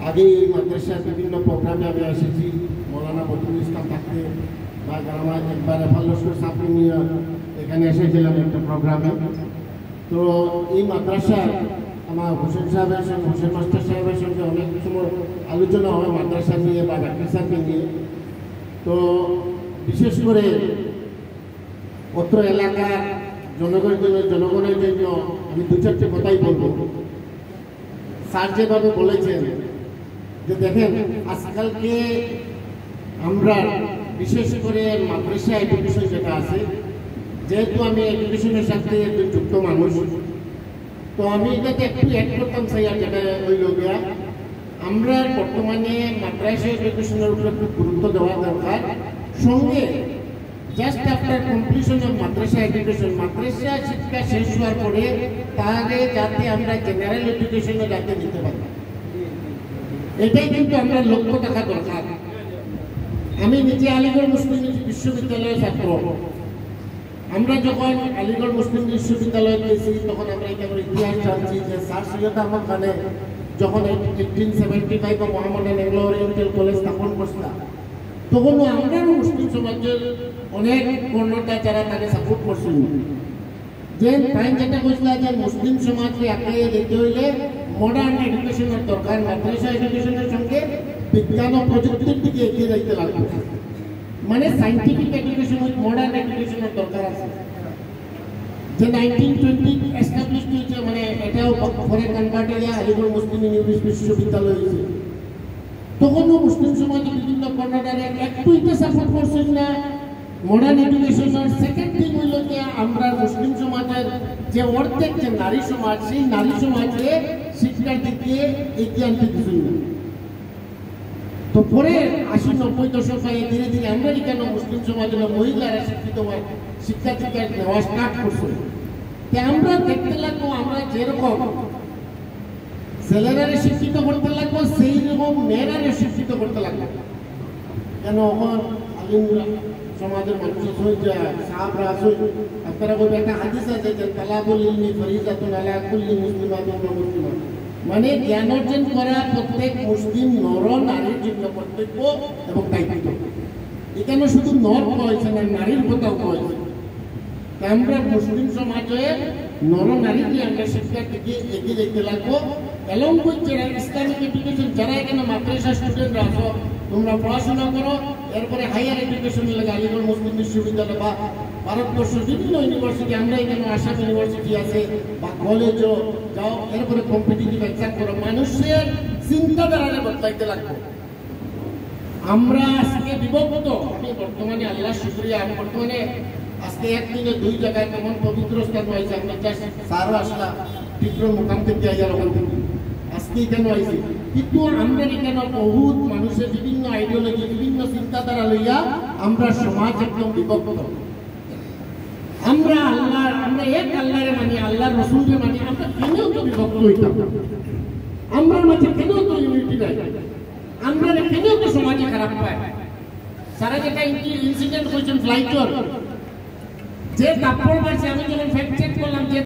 আগে এই মাদ্রাসার বিভিন্ন প্রোগ্রামে আমি এসেছি, মৌলানা বদরুল ইসলাম থাকতে বা আমার একবার ফাল্লস্কর সাপড়ি নিয়ে এখানে এসেছিলাম একটা প্রোগ্রামে। তো এই মাদ্রাসা আমার হোসেন সাহেবের সঙ্গে, হোসেন মাস্টার সাহেবের সঙ্গে অনেক সময় আলোচনা হয় মাদ্রাসা নিয়ে বা ডাক্তার সাহেবকে নিয়ে। তো বিশেষ করে অত্র এলাকার জনগণের জন্য আমি দু চারটে কথাই বলবো। স্যার যেভাবে বলেছেন যে দেখেন, আজকালকে আমরা বিশেষ করে মাদ্রাসা এডুকেশন যেটা আছে, যেহেতু আমি এডুকেশনের সাথে যুক্ত মানুষ, তো আমি এটাতে একটু অ্যাড করতাম স্যার, যেটা হইল গিয়া আমরা বর্তমানে মাদ্রাসা এডুকেশনের উপরে খুব গুরুত্ব দেওয়া দরকার। সঙ্গে just after completion of madrasa education, মাদ্রাসা শিক্ষা শেষ হওয়ার পরে তাহলে যাতে আমরা জেনারেল এডুকেশনে যাতে দিতে পারি, এটাই কিন্তু আমরা লক্ষ্য থাকা দরকার। আমি নিজে আলিগড় মুসলিম বিশ্ববিদ্যালয়ের ছাত্র। আমরা যখন আলিগড় মুসলিম বিশ্ববিদ্যালয়ে গেছি তখন আমরা এখানে ইতিহাস জানছি যে স্যার সৈয়দ আহমদ খানে যখন 1875 মোহাম্মদান এংলো ওরিয়েন্টাল কলেজ স্থাপন করছিলাম, তখনও আমরা মুসলিম সমাজের অনেক কর্ণতা যারা তাকে সাপোর্ট করছিল। যে টাইম যেটা বুঝলা যে মুসলিম সমাজকে আঁকিয়ে যেতে হইলে মডার্ন এডুকেশনের দরকার, মাদ্রাসা এডুকেশনের সঙ্গে বিজ্ঞান ও প্রযুক্তির দিকে এগিয়ে যাইতে লাগবে। মানে সাইন্টিফিক এডুকেশন উইথ মডার্ন এডুকেশনের দরকার আছে। যে 1920 এস্টাবলিশ হয়েছে, মানে এটাও পরে কনভার্ট হয়ে আলিগড় মুসলিম বিশ্ববিদ্যালয় হয়েছে। তখনও মুসলিম সমাজের বিভিন্ন কর্ণারে একটু এটা সাপোর্ট করছেন না মডার্ন এডুকেশনের। সেকেন্ড থিং হইল যে আমরা মুসলিম সমাজের যে অর্ধেক যে নারী সমাজ, সেই নারী সমাজে শিক্ষার দিকে এগিয়ে আনতে দিচ্ছেন না। তো পরে 80-90 দশকে ধীরে ধীরে আমরা কেন মুসলিম সমাজের মহিলারা শিক্ষিত হওয়ার শিক্ষা দীক্ষা নেওয়া স্টার্ট করছে। আমরা দেখতে লাগবো আমরা যেরকম ছেলেরা শিক্ষিত করতে লাগবো, সেই রকম মেয়েরা শিক্ষিত করতে লাগবে। কেন এখন আলিমরা সমাজের মানুষের সঙ্গে সাহাবরা আছে, আপনারা বলবে একটা হাদিস আছে যে তালাবুল ইলমি ফরিজাতুন আলা কুল্লি মুসলিমাতিন ওয়া মুসলিমাত, মানে জ্ঞান অর্জন করা প্রত্যেক মুসলিম নর নারীর জন্য কর্তব্য এবং দায়িত্ব। এখানে শুধু নর হয়েছে না, নারীর কথাও হয়েছে। আমরা মুসলিম সমাজে নর নারীকে আমরা শিক্ষার দিকে এগিয়ে যেতে লাগবো। এবং যারা ইসলামিক এডুকেশন, যারা এখানে মাদ্রাসা স্টুডেন্টরা আছো, তোমরা পড়াশোনা করো, এরপরে হায়ার এডুকেশন লাগে আলিগড় মুসলিম বিশ্ববিদ্যালয় বা ভারতবর্ষের বিভিন্ন ইউনিভার্সিটি, আমরা এখানে আসাম ইউনিভার্সিটি আছে বা কলেজও যাও, এরপরে কম্পিটিটিভ এক্সাম করো। মানুষের চিন্তাধারারে বদলাইতে লাগবে। আমরা আজকে বিভক্ত। আমি বর্তমানে আল্লাহ শুকরিয়া, বর্তমানে আজকে একদিনে 2 জায়গায় তেমন পবিত্র স্থান হয়েছে। আমরা সারও আসলাম তীব্র মুকাম থেকে আইয়ার ওখান থেকে আজকে কেন আইছি, কিন্তু আমরা কেন বহুত মানুষের বিভিন্ন আইডিওলজি, বিভিন্ন চিন্তাধারা লইয়া আমরা সমাজ একদম বিভক্ত। আমরা এক আল্লাহরে মানি, আল্লাহর রসুলকে মানি, আমরা কেনও তো বিভক্ত হইতাম। আমরা মাঝে কেনও তো ইউনিটি নাই, আমরা কেনও তো সমাজে খারাপ পায়। সারা যেটা ইনসিডেন্ট হয়েছেন ফ্লাইটর, যে কাপড় মারছে, আমি যখন ফ্যাক্ট চেক করলাম যে